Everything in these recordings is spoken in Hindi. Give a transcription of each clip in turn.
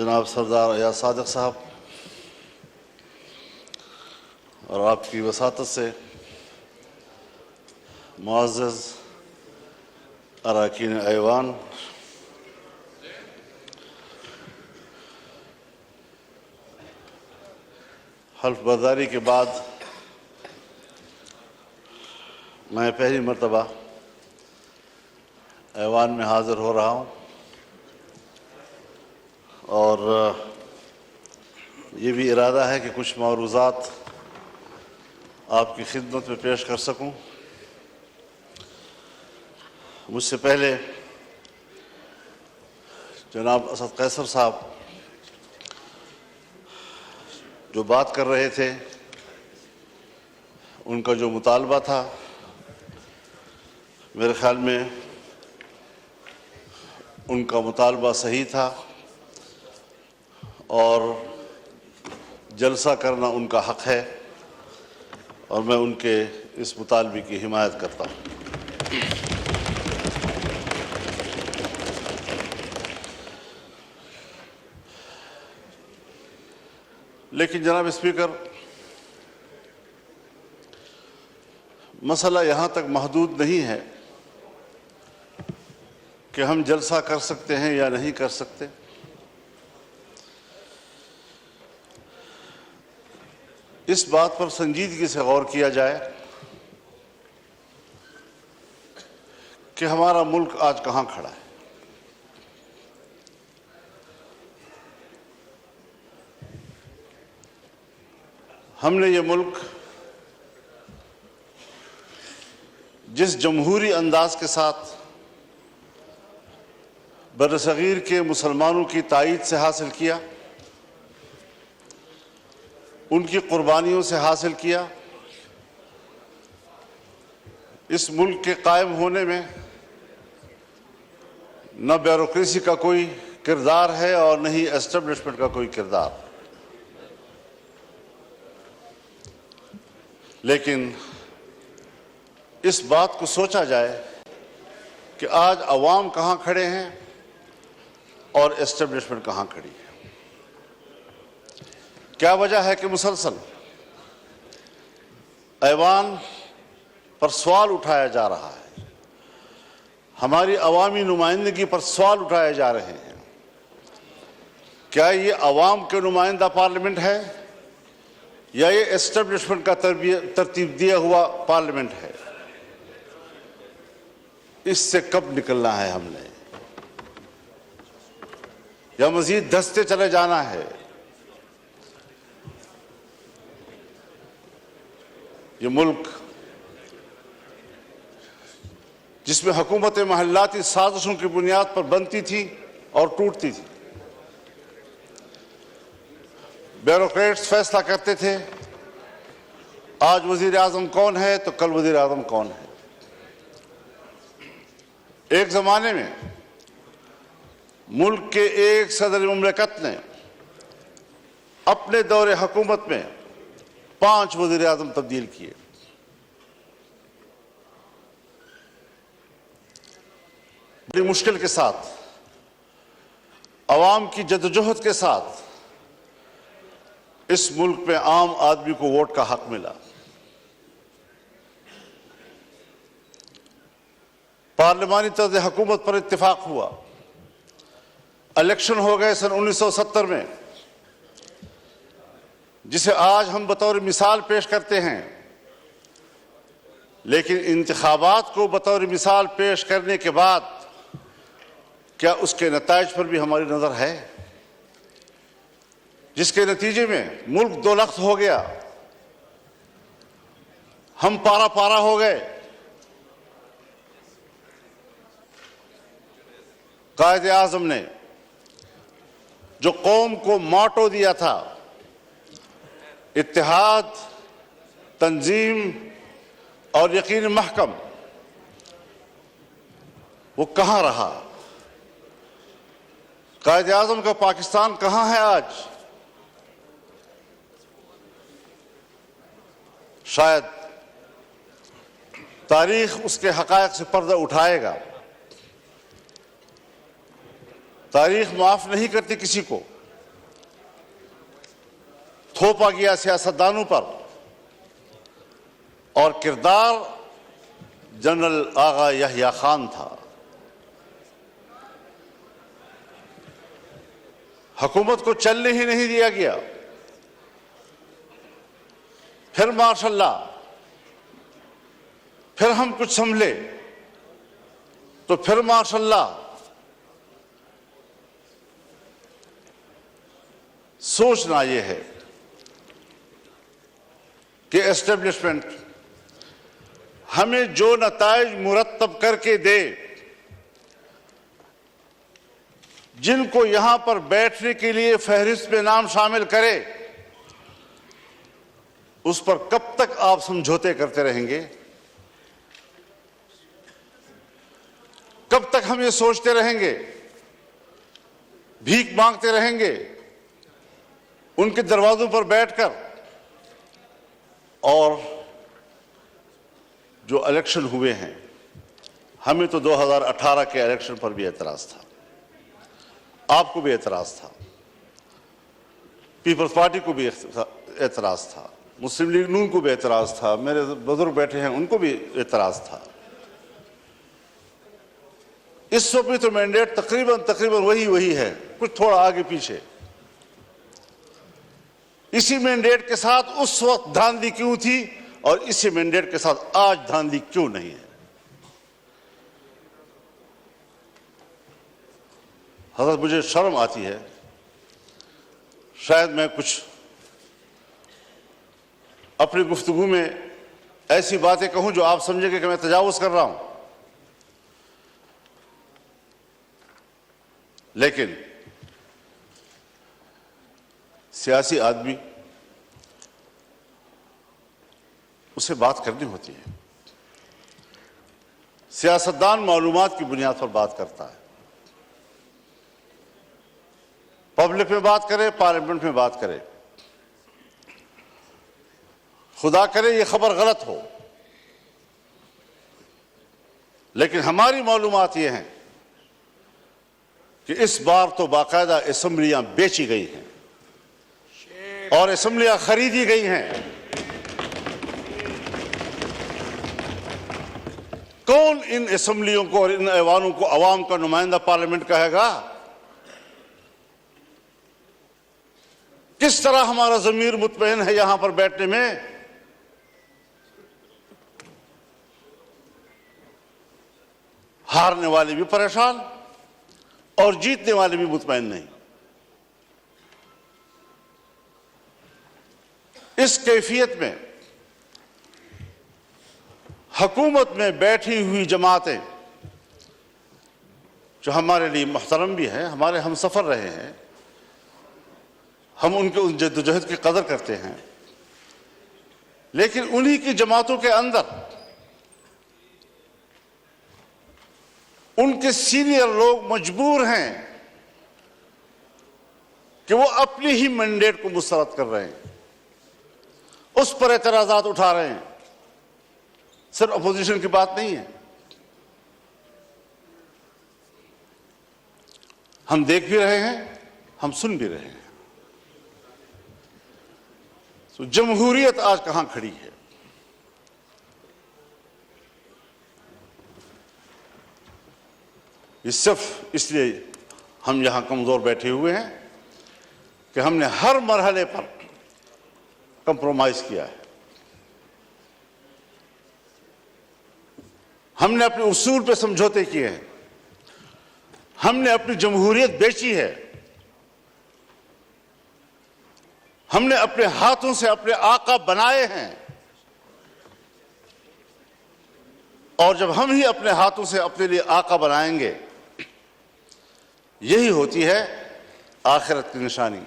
जनाब सरदार अयाज सादिक साहब और आपकी वसातत से मुअज़्ज़ज़ अरकान ऐवान, हल्फ बर्दारी के बाद मैं पहली मरतबा ऐवान में हाज़िर हो रहा हूँ और ये भी इरादा है कि कुछ मौरूज़ात आपकी खिदमत में पेश कर सकूँ। मुझसे पहले जनाब असद कैसर साहब जो बात कर रहे थे, उनका जो मुतालबा था मेरे ख़्याल में उनका मुतालबा सही था और जलसा करना उनका हक़ है और मैं उनके इस मुतालबे की हिमायत करता हूँ। लेकिन जनाब स्पीकर, मसला यहाँ तक महदूद नहीं है कि हम जलसा कर सकते हैं या नहीं कर सकते। इस बात पर संजीदगी से गौर किया जाए कि हमारा मुल्क आज कहाँ खड़ा है। हमने ये मुल्क जिस जमहूरी अंदाज के साथ बरसगीर के मुसलमानों की तायीद से हासिल किया, उनकी कुर्बानियों से हासिल किया, इस मुल्क के कायम होने में न ब्यूरोक्रेसी का कोई किरदार है और न ही एस्टेब्लिशमेंट का कोई किरदार। लेकिन इस बात को सोचा जाए कि आज अवाम कहाँ खड़े हैं और एस्टेब्लिशमेंट कहाँ खड़ी है। क्या वजह है कि मुसलसल ऐवान पर सवाल उठाया जा रहा है, हमारी अवामी नुमाइंदगी पर सवाल उठाए जा रहे हैं। क्या ये अवाम के नुमाइंदा पार्लियामेंट है या ये एस्टेब्लिशमेंट का तरतीब दिया हुआ पार्लियामेंट है? इससे कब निकलना है हमने, या मजीद धंसते चले जाना है? ये मुल्क जिसमें हुकूमत महल्लाती साजिशों की बुनियाद पर बनती थी और टूटती थी, ब्यूरोक्रेट्स फैसला करते थे आज वजीर आजम कौन है तो कल वजीर आजम कौन है। एक जमाने में मुल्क के एक सदर मुमलिकत ने अपने दौरे हुकूमत में 5 वजीर आजम तब्दील किए। बड़ी मुश्किल के साथ, अवाम की जद्दोजहद के साथ इस मुल्क में आम आदमी को वोट का हक मिला। पार्लिमानी तर्ज हुकूमत पर इत्तेफाक हुआ। इलेक्शन हो गए सन 1970 में, जिसे आज हम बतौर मिसाल पेश करते हैं। लेकिन इंतखाबात को बतौर मिसाल पेश करने के बाद क्या उसके नताइज पर भी हमारी नजर है, जिसके नतीजे में मुल्क दो लख्त हो गया, हम पारा पारा हो गए। कायद आज़म ने जो कौम को मोटो दिया था, इत्तेहाद, तंजीम और यकीन महकम, वो कहाँ रहा? कायद आज़म का पाकिस्तान कहाँ है आज? शायद तारीख उसके हक़ाइक़ से पर्दा उठाएगा। तारीख माफ नहीं करती किसी को, थोपा गया सियासतदानों पर और किरदार जनरल आगा यहया खान था। हुकूमत को चलने ही नहीं दिया गया। फिर माशाल्लाह, फिर हम कुछ संभले तो फिर माशाल्लाह सोचना यह है कि एस्टेब्लिशमेंट हमें जो नताइज मुरत्तब करके दे, जिनको यहां पर बैठने के लिए फहरिस्त में नाम शामिल करे, उस पर कब तक आप समझौते करते रहेंगे? कब तक हम ये सोचते रहेंगे, भीख मांगते रहेंगे उनके दरवाजों पर बैठकर? और जो इलेक्शन हुए हैं, हमें तो 2018 के इलेक्शन पर भी एतराज था, आपको भी एतराज था, पीपल्स पार्टी को भी एतराज था, मुस्लिम लीग नून को भी एतराज था, मेरे बुजुर्ग बैठे हैं उनको भी एतराज था। इस वक्त भी तो मैंडेट तकरीबन वही है, कुछ थोड़ा आगे पीछे। इसी मैंडेट के साथ उस वक्त धांधली क्यों थी और इसी मैंडेट के साथ आज धांधली क्यों नहीं है? हज़रत, मुझे शर्म आती है, शायद मैं कुछ अपनी गुफ्तगू में ऐसी बातें कहूं जो आप समझेंगे कि मैं तजावुज़ कर रहा हूं, लेकिन सियासी आदमी, उसे बात करनी होती है। सियासतदान मालूमात की बुनियाद पर बात करता है, पब्लिक में बात करे, पार्लियामेंट में बात करे। खुदा करे ये खबर गलत हो, लेकिन हमारी मालूमात ये हैं कि इस बार तो बाकायदा असेंबलियां बेची गई हैं और असेंबलियां खरीदी गई हैं। कौन इन असेंबलियों को और इन ऐवानों को अवाम का नुमाइंदा पार्लियामेंट कहेगा? किस तरह हमारा ज़मीर मुतमईन है यहां पर बैठने में? हारने वाले भी परेशान और जीतने वाले भी मुतमईन नहीं। इस कैफियत में हुकूमत में बैठी हुई जमातें, जो हमारे लिए मुहतरम भी हैं, हमारे हमसफर रहे हैं, हम उनके उस जद्दोजहद की कदर करते हैं, लेकिन उन्हीं की जमातों के अंदर उनके सीनियर लोग मजबूर हैं कि वो अपनी ही मैंडेट को मुस्तरद कर रहे हैं, उस पर एतराजात उठा रहे हैं। सिर्फ अपोजिशन की बात नहीं है, हम देख भी रहे हैं, हम सुन भी रहे हैं। तो जमहूरियत आज कहां खड़ी है? ये सिर्फ इसलिए हम यहां कमजोर बैठे हुए हैं कि हमने हर मरहले पर कंप्रोमाइज किया है, हमने अपने उसूल पे समझौते किए हैं, हमने अपनी जमहूरियत बेची है, हमने अपने हाथों से अपने आका बनाए हैं, और जब हम ही अपने हाथों से अपने लिए आका बनाएंगे, यही होती है आखिरत की निशानी।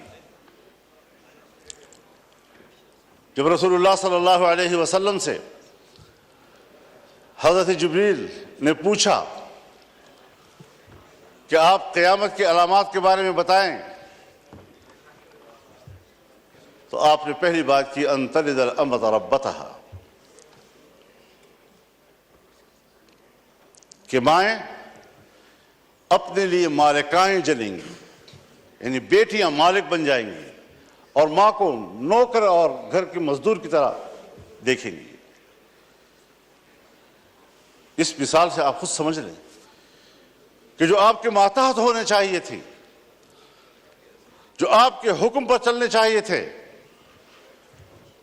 जब रसूलुल्लाह सल्लल्लाहु अलैहि वसल्लम से हज़रत जिब्रील ने पूछा कि आप क़यामत की अलामात के बारे में बताएं, तो आपने पहली बात की अंतलिदल अमत रब्बतहा, कि माएं अपने लिए मालिकाएं जलेंगी, यानी बेटियां मालिक बन जाएंगी और मां को नौकर और घर के मजदूर की तरह देखेंगी। इस मिसाल से आप खुद समझ लें कि जो आपके मातहत होने चाहिए थे, जो आपके हुक्म पर चलने चाहिए थे,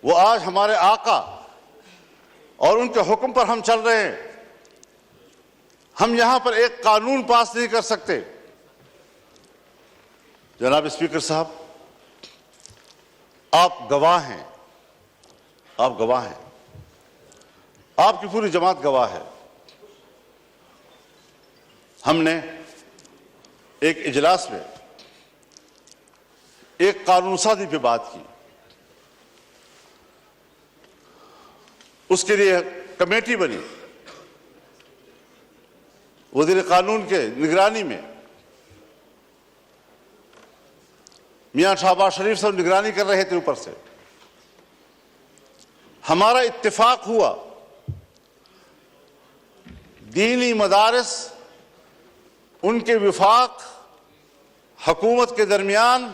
वो आज हमारे आका और उनके हुक्म पर हम चल रहे हैं। हम यहां पर एक कानून पास नहीं कर सकते। जनाब स्पीकर साहब, आप गवाह हैं, आप गवाह हैं, आपकी पूरी जमात गवाह है। हमने एक इजलास में एक कानून साजी पे बात की, उसके लिए कमेटी बनी, वज़ीर कानून के निगरानी में मियां शहबाज शरीफ साहब निगरानी कर रहे थे ऊपर से। हमारा इत्तेफाक हुआ दीनी मदारिस, उनके विफाक हुकूमत के दरमियान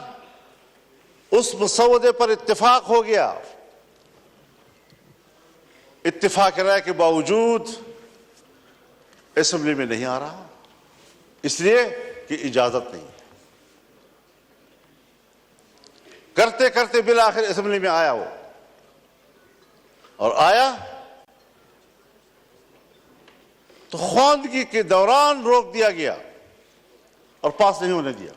उस मसौदे पर इत्तेफाक हो गया। इत्तेफाक राय के बावजूद असेंबली में नहीं आ रहा, इसलिए कि इजाजत नहीं। करते करते बिल आखिर असेंबली में आया वो, और आया तो ख्वांदगी के दौरान रोक दिया गया और पास नहीं होने दिया।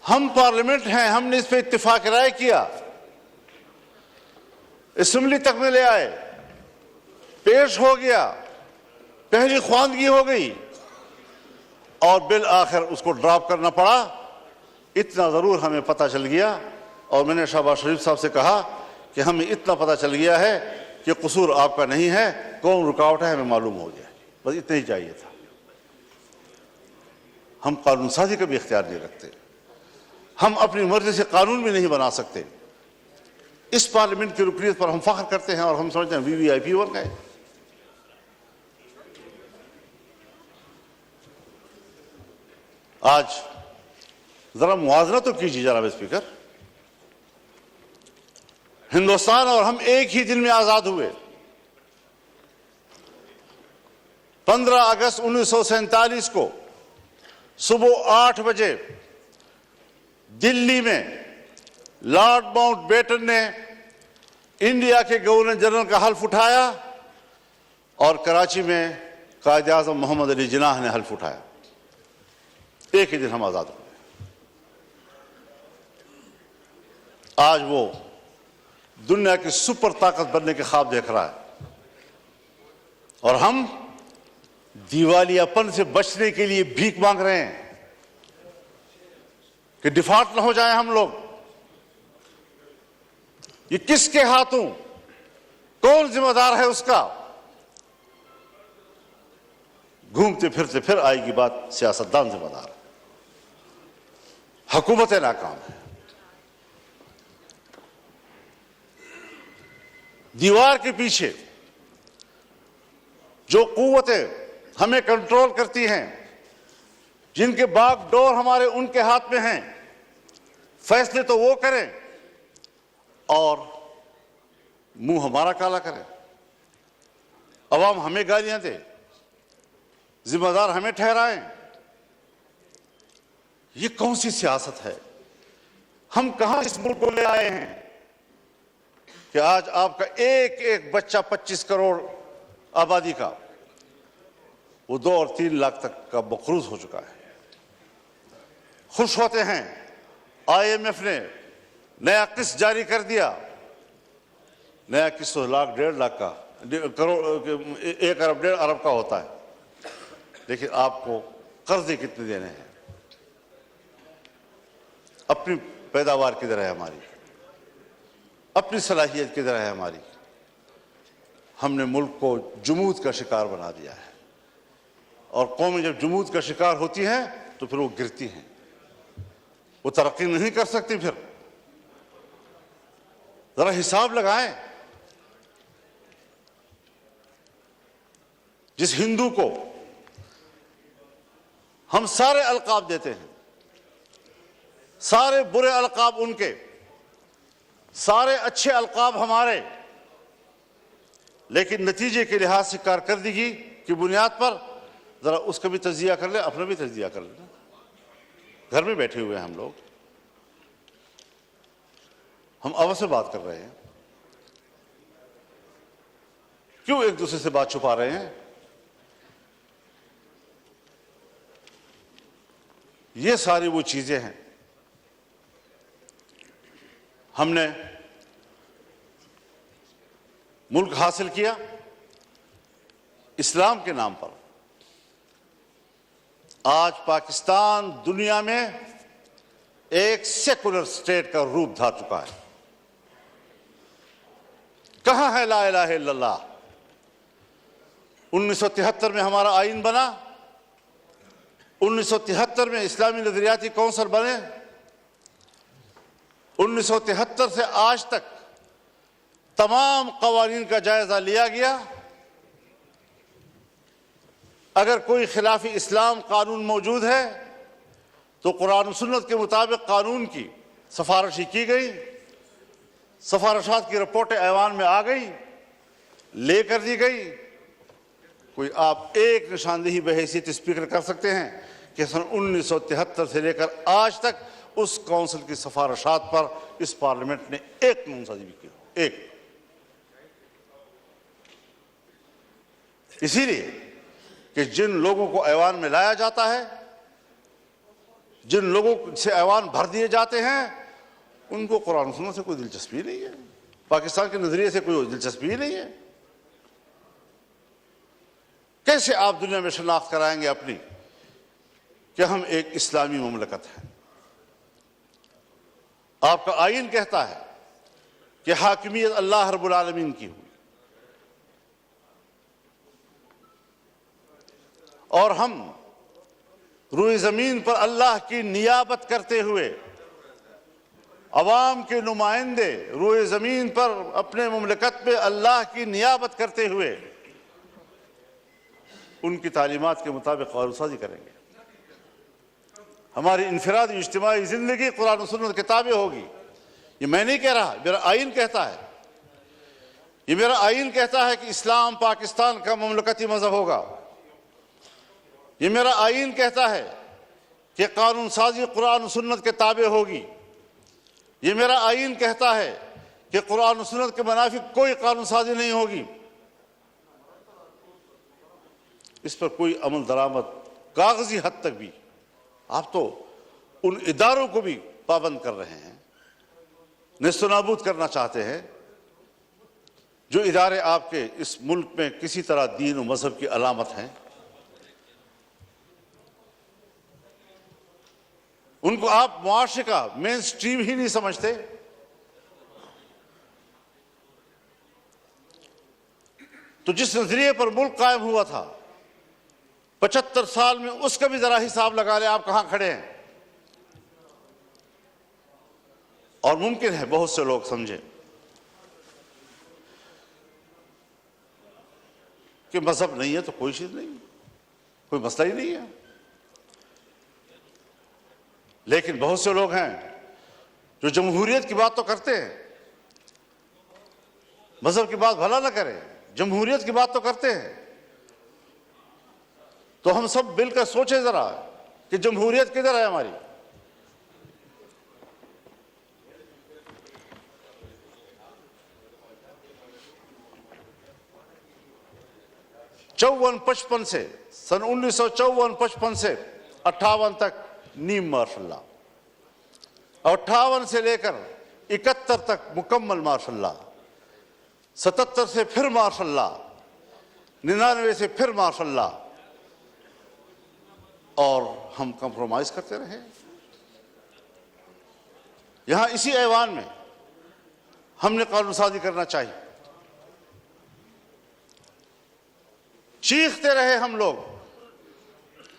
हम पार्लियामेंट हैं, हमने इस पर इत्तेफाक राय किया, असेंबली तक में ले आए, पेश हो गया, पहली ख्वांदगी हो गई और बिल आखिर उसको ड्रॉप करना पड़ा। इतना जरूर हमें पता चल गया, और मैंने शहबाज शरीफ साहब से कहा कि हमें इतना पता चल गया है कि कसूर आपका नहीं है, कौन रुकावट है हमें मालूम हो गया। बस इतना ही चाहिए था। हम कानून साजी का भी इख्तियार नहीं रखते, हम अपनी मर्जी से कानून भी नहीं बना सकते। इस पार्लियामेंट की रुकनीत पर हम फख्र करते हैं और हम समझते हैं वीवीआईपी बन गए। आज जरा मुआवजा तो कीजिए जनाब स्पीकर, हिंदुस्तान और हम एक ही दिन में आजाद हुए। 15 अगस्त 1947 को सुबह 8 बजे दिल्ली में लॉर्ड माउंटबेटन ने इंडिया के गवर्नर जनरल का हल्फ उठाया और कराची में कायद आज़म मोहम्मद अली जिन्नाह ने हल्फ उठाया। एक ही दिन हम आजाद हुए। आज वो दुनिया की सुपर ताकत बनने के ख्वाब देख रहा है और हम दिवालियापन से बचने के लिए भीख मांग रहे हैं कि डिफॉल्ट ना हो जाए हम लोग। ये किसके हाथों, कौन जिम्मेदार है उसका? घूमते फिरते फिर आएगी बात, सियासतदान जिम्मेदार है, हुकूमत नाकाम है। दीवार के पीछे जो कुव्वतें हमें कंट्रोल करती हैं, जिनके बागडोर हमारे उनके हाथ में हैं, फैसले तो वो करें और मुंह हमारा काला करें, अवाम हमें गालियां दे, जिम्मेदार हमें ठहराएं। ये कौन सी सियासत है? हम कहां इस मुल्क को ले आए हैं कि आज आपका एक एक बच्चा 25 करोड़ आबादी का, वो 2 और 3 लाख तक का मकरूज हो चुका है। खुश होते हैं IMF ने नया किस्त जारी कर दिया, नया किस्त 1 लाख 1.5 लाख का, करोड़ 1 अरब 1.5 अरब का होता है। लेकिन आपको कर्जे कितने देने हैं? अपनी पैदावार किधर है हमारी? अपनी सलाहियत किधर है हमारी? हमने मुल्क को जुमूद का शिकार बना दिया है, और कौमें जब जुमूद का शिकार होती हैं तो फिर वो गिरती हैं, वो तरक्की नहीं कर सकती। फिर जरा हिसाब लगाएं। जिस हिंदू को हम सारे अलकाब देते हैं, सारे बुरे अलकाब उनके, सारे अच्छे अलकाब हमारे, लेकिन नतीजे के लिहाज से कारकर्दगी की बुनियाद पर जरा उसका भी तजिया कर ले, अपना भी तजिया कर ले। घर में बैठे हुए हैं हम लोग, हम अवश्य से बात कर रहे हैं, क्यों एक दूसरे से बात छुपा रहे हैं? ये सारी वो चीजें हैं। हमने मुल्क हासिल किया इस्लाम के नाम पर। आज पाकिस्तान दुनिया में एक सेकुलर स्टेट का रूप धार चुका है। कहां है ला इलाहा इल्लल्लाह? 1973 में हमारा आईन बना, 1973 में इस्लामी नजरियाती कौंसिल बने, 1973 से आज तक तमाम कवानीन का जायजा लिया गया। अगर कोई खिलाफी इस्लाम कानून मौजूद है तो कुरान और सुन्नत के मुताबिक कानून की सिफारिश की गई, सिफारिशात की रिपोर्टें ऐवान में आ गई, लेकर दी गई। कोई आप एक निशानदेही बहैसियत स्पीकर कर सकते हैं कि सन 1973 से लेकर आज तक उस काउंसिल की सिफारिशात पर इस पार्लियामेंट ने एक कानूनसाजी भी की? एक। इसीलिए कि जिन लोगों को ऐवान में लाया जाता है, जिन लोगों से ऐवान भर दिए जाते हैं, उनको कुरान सुन्नत से कोई दिलचस्पी नहीं है, पाकिस्तान के नजरिए से कोई दिलचस्पी नहीं है। कैसे आप दुनिया में शनाख्त कराएंगे अपनी कि हम एक इस्लामी मुमलकत हैं? आपका आईन कहता है कि हाकिमियत अल्लाह रब्बुल आलमीन की हुई, और हम रूए जमीन पर अल्लाह की नियाबत करते हुए, अवाम के नुमाइंदे रूए जमीन पर अपने मुमलकत में अल्लाह की नियाबत करते हुए उनकी तालीमात के मुताबिक कानूनसाजी करेंगे। हमारी इनफरादी इज्तिमाई जिंदगी कुरान और सुन्नत की ताबे होगी। ये मैं नहीं कह रहा, मेरा आईन कहता है। ये मेरा आईन कहता है कि इस्लाम पाकिस्तान का मुमलकती मजहब होगा। ये मेरा आईन कहता है कि कानून साजी कुरान और सुन्नत के ताबे होगी। ये मेरा आईन कहता है कि कुरान और सुन्नत के मुनाफिक कोई कानून साजी नहीं होगी। इस पर कोई अमल दरामद कागजी हद तक भी आप तो उन इदारों को भी पाबंद कर रहे हैं, नेस्तनाबूद करना चाहते हैं जो इदारे आपके इस मुल्क में किसी तरह दीन और मजहब की अलामत हैं। उनको आप मुआशरे का मेन स्ट्रीम ही नहीं समझते। तो जिस नजरिए पर मुल्क कायम हुआ था 75 साल में, उसका भी जरा हिसाब लगा ले आप कहां खड़े हैं। और मुमकिन है बहुत से लोग समझे कि मजहब नहीं है तो कोई चीज नहीं, कोई मसला ही नहीं है। लेकिन बहुत से लोग हैं जो जमहूरियत की बात तो करते हैं, मजहब की बात भला ना करें, जमहूरियत की बात तो करते हैं। तो हम सब मिलकर सोचे जरा कि जमहूरियत किधर है हमारी। सन 1954-55 से 58 तक नीम मार्शल लॉ, 58 से लेकर 71 तक मुकम्मल मार्शल लॉ, 77 से फिर मार्शल लॉ, 99 से फिर मार्शल लॉ, और हम कंप्रोमाइज करते रहे। यहां इसी ऐवान में हमने कानून साजी करना चाहिए। चीखते रहे हम लोग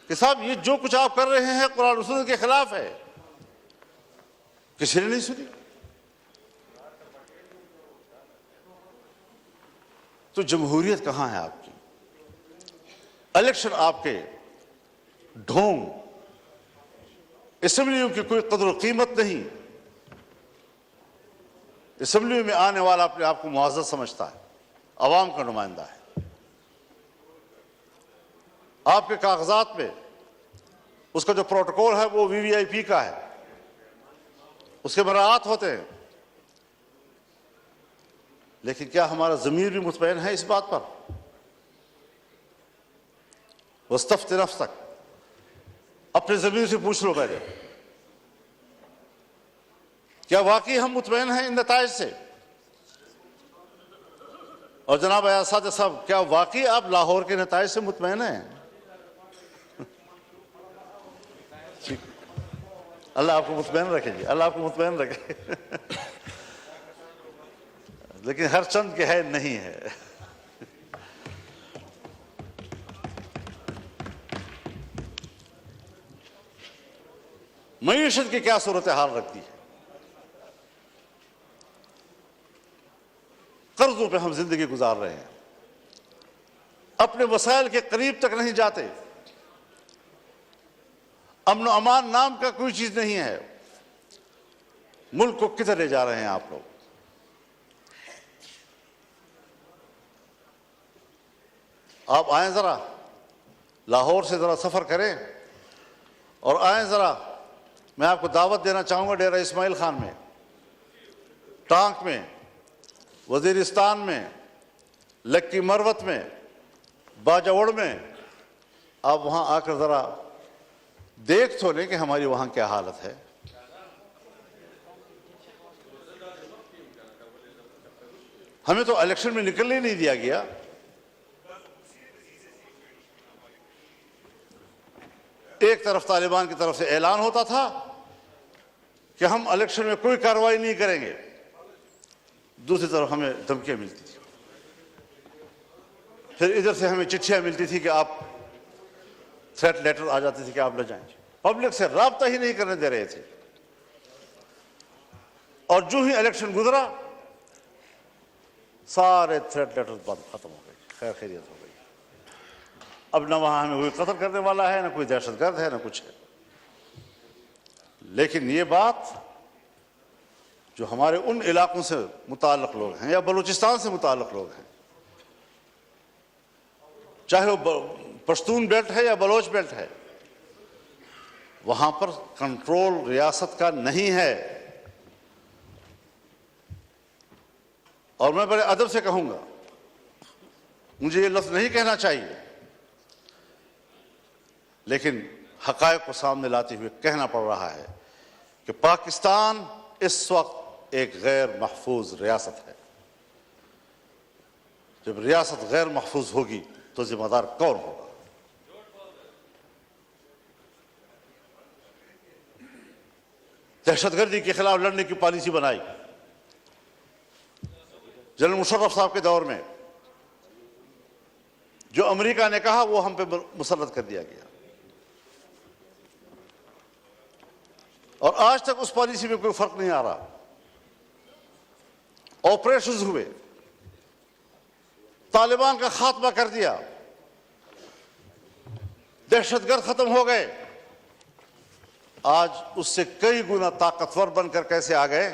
कि साहब ये जो कुछ आप कर रहे हैं कुरान और सुन्नत के खिलाफ है। किसी ने नहीं सुनी। तो जमहूरियत कहां है आपकी? इलेक्शन आपके ढोंग असम्बलियों की कोई कदर कीमत नहीं। असम्बलियों में आने वाला अपने आप को मुआज़्ज़ज़ समझता है, अवाम का नुमाइंदा है। आपके कागजात में उसका जो प्रोटोकॉल है वो वीवीआईपी का है, उसके मराआत होते हैं। लेकिन क्या हमारा ज़मीर भी मुतमईन है इस बात पर? वस्तफ्ति नफ्सक, अपने ज़मीर से पूछ लो पहले, क्या वाकई हम मुतमईन हैं इन नताइज से? और जनाब अयाज साहब, क्या वाकई आप लाहौर के नताइज से मुतमईन हैं? अल्लाह आपको मुतमईन रखे जी, अल्लाह आपको मुतमईन रखे। लेकिन हर चंद के है नहीं है। मईशत की क्या सूरत हाल रखती है? कर्जों पे हम जिंदगी गुजार रहे हैं, अपने वसाइल के करीब तक नहीं जाते, अमन अमान नाम का कोई चीज नहीं है। मुल्क को किधर ले जा रहे हैं आप लोग? आप आए जरा, लाहौर से जरा सफर करें और आए जरा, मैं आपको दावत देना चाहूंगा डेरा इस्माइल खान में, टांक में, वजीरिस्तान में, लक्की मरवत में, बाजावड़ में। आप वहां आकर जरा देख तो लें कि हमारी वहां क्या हालत है। हमें तो इलेक्शन में निकलने नहीं दिया गया। एक तरफ तालिबान की तरफ से ऐलान होता था कि हम इलेक्शन में कोई कार्रवाई नहीं करेंगे, दूसरी तरफ हमें धमकियां मिलती थी। फिर इधर से हमें चिट्ठियां मिलती थी कि आप, थ्रेट लेटर आ जाती थी कि आप न जाएं। पब्लिक से राब्ता ही नहीं करने दे रहे थे। और जो ही इलेक्शन गुजरा, सारे थ्रेट लेटर बंद, खत्म हो गए, खैर खैरियत हो गई। अब न वहां हमें कोई कत्ल करने वाला है, न कोई दहशतगर्द है, न कुछ है। लेकिन ये बात जो हमारे उन इलाकों से मुताल्लिक़ लोग हैं या बलूचिस्तान से मुताल्लिक़ लोग हैं, चाहे वो पश्तून बेल्ट है या बलोच बेल्ट है, वहां पर कंट्रोल रियासत का नहीं है। और मैं बड़े अदब से कहूंगा, मुझे ये लफ्ज़ नहीं कहना चाहिए, लेकिन हक़ाइक़ को सामने लाते हुए कहना पड़ रहा है कि पाकिस्तान इस वक्त एक गैर महफूज रियासत है। जब रियासत गैर महफूज होगी तो जिम्मेदार कौन होगा? दहशतगर्दी के खिलाफ लड़ने की पॉलिसी बनाई जनरल मुशर्रफ साहब के दौर में। जो अमेरिका ने कहा वो हम पे मुसल्लत कर दिया गया, और आज तक उस पॉलिसी में कोई फर्क नहीं आ रहा। ऑपरेशंस हुए, तालिबान का खात्मा कर दिया, दहशतगर्द खत्म हो गए। आज उससे कई गुना ताकतवर बनकर कैसे आ गए?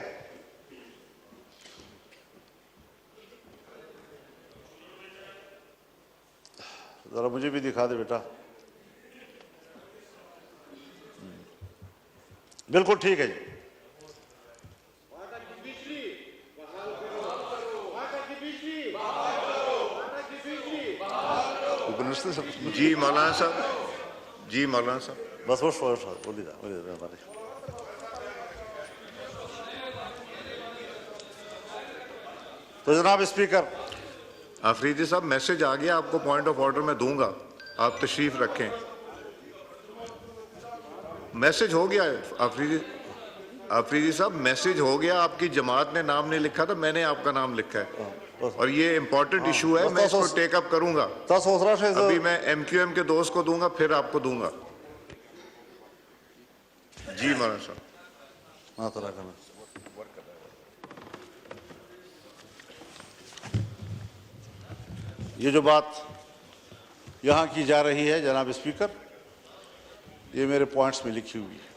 जरा मुझे भी दिखा दे बेटा। बिल्कुल ठीक है जी। जी मौलाना साहब, जी मौलाना साहब, बस वो बोलिए। तो जनाब स्पीकर, आफरीदी साहब मैसेज आ गया, आपको पॉइंट ऑफ ऑर्डर में दूंगा, आप तशरीफ रखें। मैसेज हो गया आफरीदी साहब, मैसेज हो गया। आपकी जमात ने नाम नहीं लिखा था, मैंने आपका नाम लिखा है, और ये इंपॉर्टेंट इशू है। मैं इसको टेकअप करूंगा। अभी मैं MQM के दोस्त को दूंगा, फिर आपको दूंगा। जी मौलाना साहब। ये जो बात यहाँ की जा रही है जनाब स्पीकर, ये मेरे पॉइंट्स में लिखी हुई है।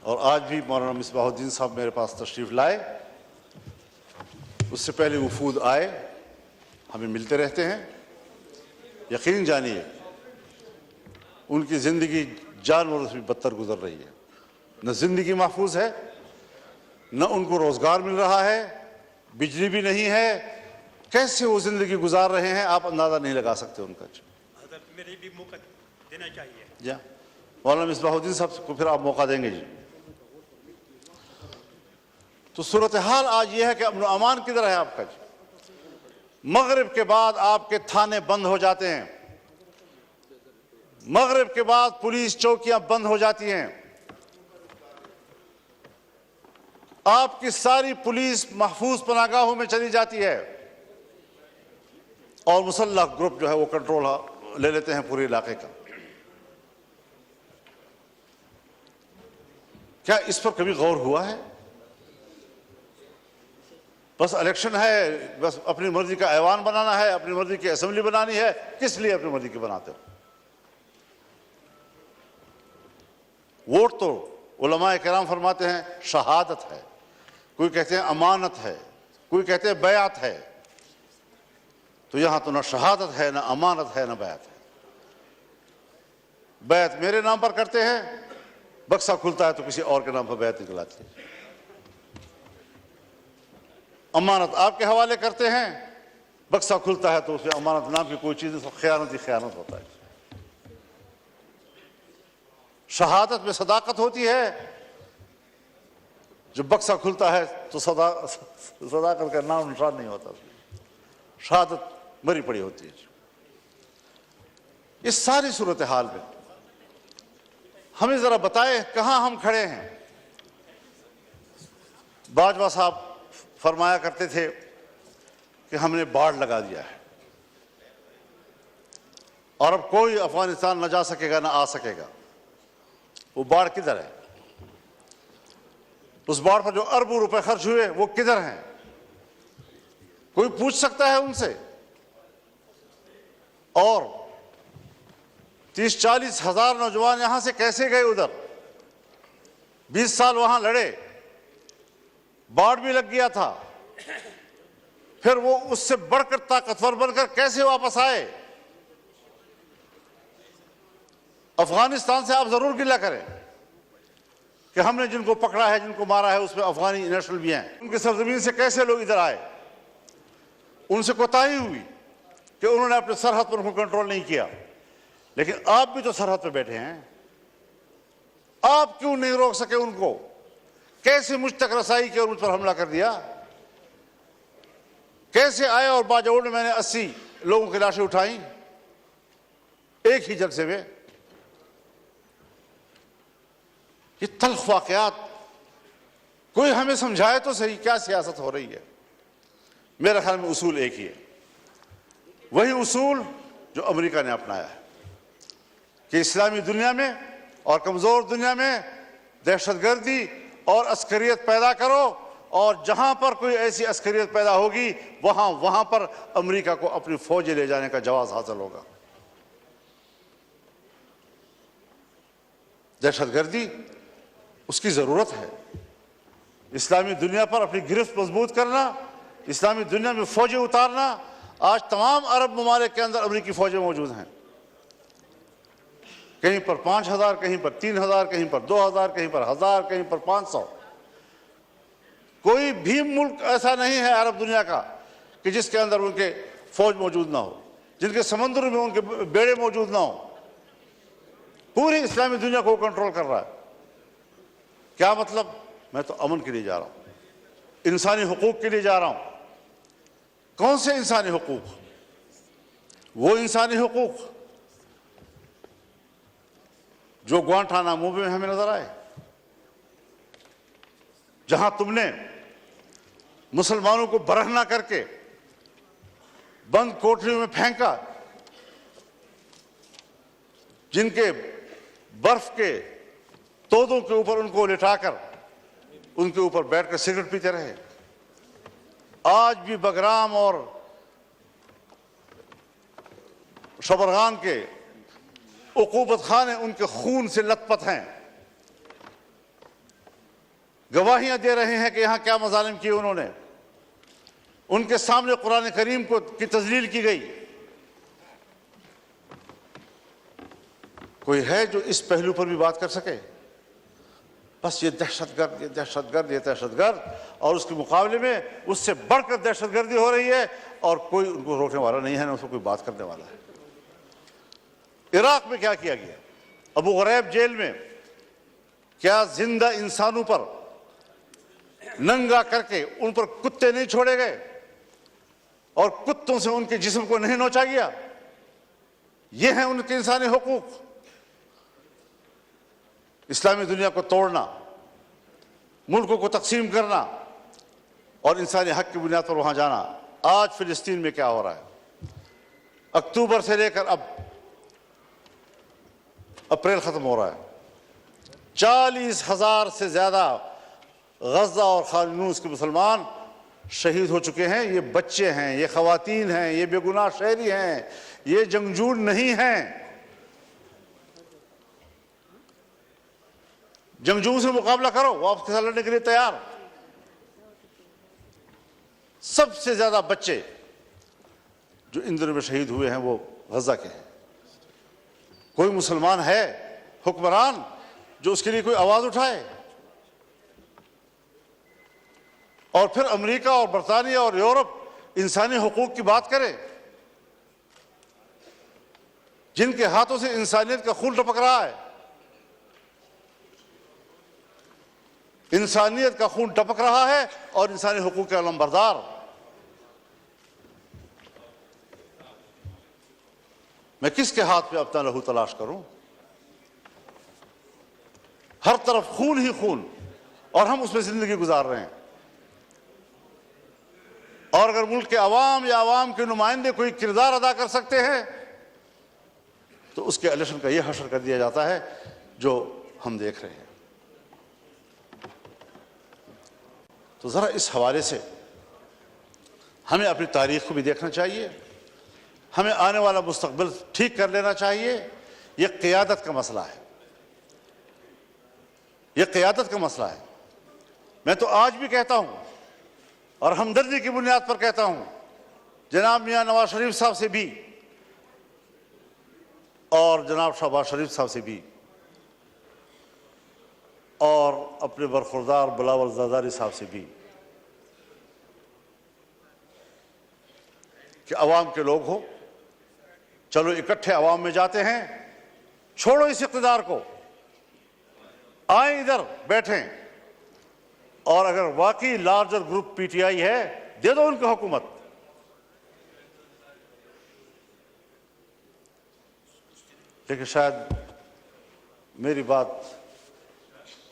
और आज भी मौलाना मिसबाहुद्दीन साहब मेरे पास तशरीफ़ लाए, उससे पहले वफूद आए, हमें मिलते रहते हैं। यकीन जानिए उनकी ज़िंदगी जानवरों से भी बदतर गुजर रही है। न ज़िंदगी महफूज है, न उनको रोज़गार मिल रहा है, बिजली भी नहीं है। कैसे वो ज़िंदगी गुजार रहे हैं आप अंदाज़ा नहीं लगा सकते उनका। मेरे भी मौका देना चाहिए। जी मौलाना मिसबाहुद्दीन साहब को फिर आप मौका देंगे जी। तो सूरत हाल आज ये है कि अमन अमान किधर है आपका जी। मगरिब के बाद आपके थाने बंद हो जाते हैं, मगरिब के बाद पुलिस चौकियां बंद हो जाती हैं, आपकी सारी पुलिस महफूज पनागाहों में चली जाती है और मुसल्लह ग्रुप जो है वो कंट्रोल ले लेते हैं पूरे इलाके का। क्या इस पर कभी गौर हुआ है? बस इलेक्शन है, बस अपनी मर्जी का ऐवान बनाना है, अपनी मर्जी की असेंबली बनानी है। किस लिए अपनी मर्जी की बनाते हो? वोट तो उलमाए किराम फरमाते हैं शहादत है, कोई कहते हैं अमानत है, कोई कहते हैं बैअत है। तो यहां तो ना शहादत है, ना अमानत है, ना बैअत है। बैअत मेरे नाम पर करते हैं, बक्सा खुलता है तो किसी और के नाम पर बैअत निकलाती है। अमानत आपके हवाले करते हैं, बक्सा खुलता है तो उसमें अमानत नाम की कोई चीज, खयानत ही खयानत होता है। शहादत में सदाकत होती है, जब बक्सा खुलता है तो सदाकत का नाम निशान नहीं होता, शहादत मरी पड़ी होती है। इस सारी सूरत हाल में हमें जरा बताए कहां हम खड़े हैं। बाजवा साहब फरमाया करते थे कि हमने बाढ़ लगा दिया है और अब कोई अफगानिस्तान न जा सकेगा न आ सकेगा। वो बाढ़ किधर है? उस बाढ़ पर जो अरबों रुपए खर्च हुए वो किधर हैं? कोई पूछ सकता है उनसे? और 30-40 हजार नौजवान यहां से कैसे गए उधर? 20 साल वहां लड़े, बाढ़ भी लग गया था, फिर वो उससे बढ़कर ताकतवर बनकर कैसे वापस आए? अफगानिस्तान से आप जरूर गिला करें कि हमने जिनको पकड़ा है, जिनको मारा है, उसमें अफगानी नेशनल भी हैं। उनकी सरजमीन से कैसे लोग इधर आए? उनसे कोताही हुई कि उन्होंने अपने सरहद पर उनको कंट्रोल नहीं किया। लेकिन आप भी तो सरहद पर बैठे हैं, आप क्यों नहीं रोक सके उनको? कैसे मुझ तक रसाई की और मुझ पर हमला कर दिया? कैसे आए और बाजौड़ में मैंने 80 लोगों की लाशें उठाई एक ही जलसे में? ये तल्ख वाकयात कोई हमें समझाए तो सही, क्या सियासत हो रही है? मेरे ख्याल में उसूल एक ही है, वही उसूल जो अमेरिका ने अपनाया है कि इस्लामी दुनिया में और कमजोर दुनिया में दहशतगर्दी और अस्करियत पैदा करो, और जहां पर कोई ऐसी अस्करियत पैदा होगी वहां पर अमेरिका को अपनी फौजें ले जाने का जवाब हासिल होगा। दहशतगर्दी उसकी जरूरत है। इस्लामी दुनिया पर अपनी गिरफ्त मजबूत करना, इस्लामी दुनिया में फौजें उतारना। आज तमाम अरब ममालिक के अंदर अमेरिकी फौजें मौजूद हैं, कहीं पर 5000, कहीं पर 3000, कहीं पर 2000, कहीं पर 1000, कहीं पर 500। कोई भी मुल्क ऐसा नहीं है अरब दुनिया का कि जिसके अंदर उनके फौज मौजूद ना हो, जिनके समंदर में उनके बेड़े मौजूद ना हो। पूरी इस्लामी दुनिया को कंट्रोल कर रहा है। क्या मतलब? मैं तो अमन के लिए जा रहा हूं, इंसानी हुकूक के लिए जा रहा हूं। कौन से इंसानी हुकूक? वो इंसानी हुकूक जो ग्वांटानामो में हमें नजर आए, जहां तुमने मुसलमानों को बरहना करके बंद कोठरियों में फेंका, जिनके बर्फ के तोदों के ऊपर उनको लिटाकर उनके ऊपर बैठकर सिगरेट पीते रहे। आज भी बगराम और शबरगान के उकूबत खाने उनके खून से लथपथ हैं। गवाहियां दे रहे हैं कि यहां क्या मजालिम किए उन्होंने। उनके सामने कुरान करीम की तजलील की गई। कोई है जो इस पहलू पर भी बात कर सके? बस ये दहशतगर्द, ये दहशतगर्द, ये दहशतगर्द, और उसके मुकाबले में उससे बढ़कर दहशतगर्दी हो रही है और कोई उनको रोकने वाला नहीं है, ना उसको कोई बात करने वाला है। इराक में क्या किया गया? अबू गरैब जेल में क्या जिंदा इंसानों पर नंगा करके उन पर कुत्ते नहीं छोड़े गए और कुत्तों से उनके जिस्म को नहीं नोचा गया? ये हैं उनके इंसानी हुकूक। इस्लामी दुनिया को तोड़ना, मुल्कों को तकसीम करना और इंसानी हक की बुनियाद पर वहां जाना। आज फिलिस्तीन में क्या हो रहा है? अक्टूबर से लेकर अब अप्रैल खत्म हो रहा है, 40,000 से ज्यादा गजा और खान यूनिस के मुसलमान शहीद हो चुके हैं। ये बच्चे हैं, ये खवातीन हैं, ये बेगुनाह शहरी हैं, ये जंगजू नहीं हैं। जंगजू से मुकाबला करो, वो आपके साथ लड़ने के लिए तैयार। सबसे ज्यादा बच्चे जो इन दिनों में शहीद हुए हैं वो गजा के हैं। कोई मुसलमान है हुक्मरान जो उसके लिए कोई आवाज उठाए? और फिर अमेरिका और बरतानिया और यूरोप इंसानी हुकूक की बात करे, जिनके हाथों से इंसानियत का खून टपक रहा है। इंसानियत का खून टपक रहा है और इंसानी हुकूक के अलमबरदार। मैं किसके हाथ पे अपना लहू तलाश करूं? हर तरफ खून ही खून और हम उसमें जिंदगी गुजार रहे हैं। और अगर मुल्क के अवाम या अवाम के नुमाइंदे कोई किरदार अदा कर सकते हैं तो उसके इलेक्शन का यह हशर कर दिया जाता है जो हम देख रहे हैं। तो जरा इस हवाले से हमें अपनी तारीख को भी देखना चाहिए, हमें आने वाला मुस्तकबिल ठीक कर लेना चाहिए। यह क़ियादत का मसला है, यह क़ियादत का मसला है। मैं तो आज भी कहता हूं और हमदर्दी की बुनियाद पर कहता हूं, जनाब मियां नवाज शरीफ साहब से भी और जनाब शहबाज शरीफ साहब से भी और अपने बरखुरदार बिलावल ज़रदारी साहब से भी कि अवाम के लोग हो, चलो इकट्ठे अवाम में जाते हैं, छोड़ो इस इक़्तिदार को, आए इधर बैठें और अगर वाकई लार्जर ग्रुप पीटीआई है दे दो उनको हुकूमत। लेकिन शायद मेरी बात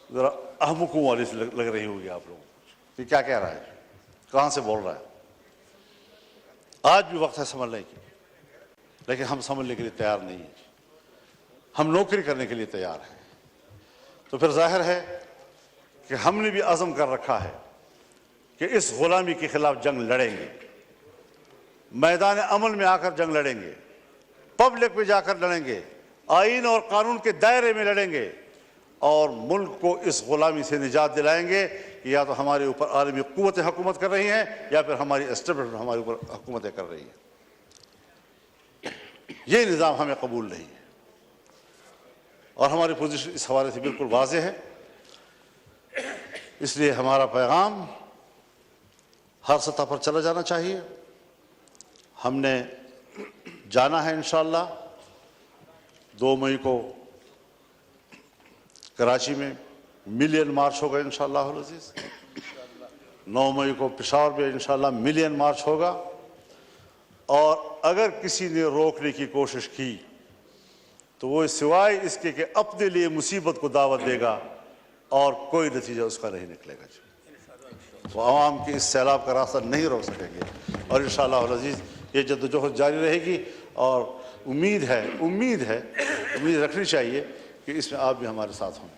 जरा अहमुकों वाली से लग रही होगी आप लोगों को कि क्या कह रहा है, कहां से बोल रहा है। आज भी वक्त है समझने की, लेकिन हम समझने के लिए तैयार नहीं है, हम नौकरी करने के लिए तैयार हैं। तो फिर जाहिर है कि हमने भी अज़म कर रखा है कि इस गुलामी के खिलाफ जंग लड़ेंगे, मैदान अमल में आकर जंग लड़ेंगे, पब्लिक में जाकर लड़ेंगे, आईन और कानून के दायरे में लड़ेंगे और मुल्क को इस गुलामी से निजात दिलाएंगे कि या तो हमारे ऊपर आलमी कुव्वतें हुकूमत कर रही हैं या फिर हमारी एस्टेब्लिशमेंट हमारे ऊपर हुकूमतें कर रही है। ये निज़ाम हमें कबूल नहीं है और हमारी पोजीशन इस हवाले से बिल्कुल वाज़ेह है। इसलिए हमारा पैगाम हर सतह पर चला जाना चाहिए। हमने जाना है इंशाअल्लाह 2 मई को कराची में मिलियन मार्च होगा इंशाअल्लाह अज़ीज़। 9 मई को पेशावर में इंशाअल्लाह मिलियन मार्च होगा और अगर किसी ने रोकने की कोशिश की तो वो सिवाय इसके कि अपने लिए मुसीबत को दावत देगा और कोई नतीजा उसका नहीं निकलेगा। वो आवाम के इस सैलाब का रास्ता नहीं रोक सकेंगे और इंशाअल्लाह अज़ीज़ ये जद्दोजहद जारी रहेगी और उम्मीद रखनी चाहिए कि इसमें आप भी हमारे साथ हों।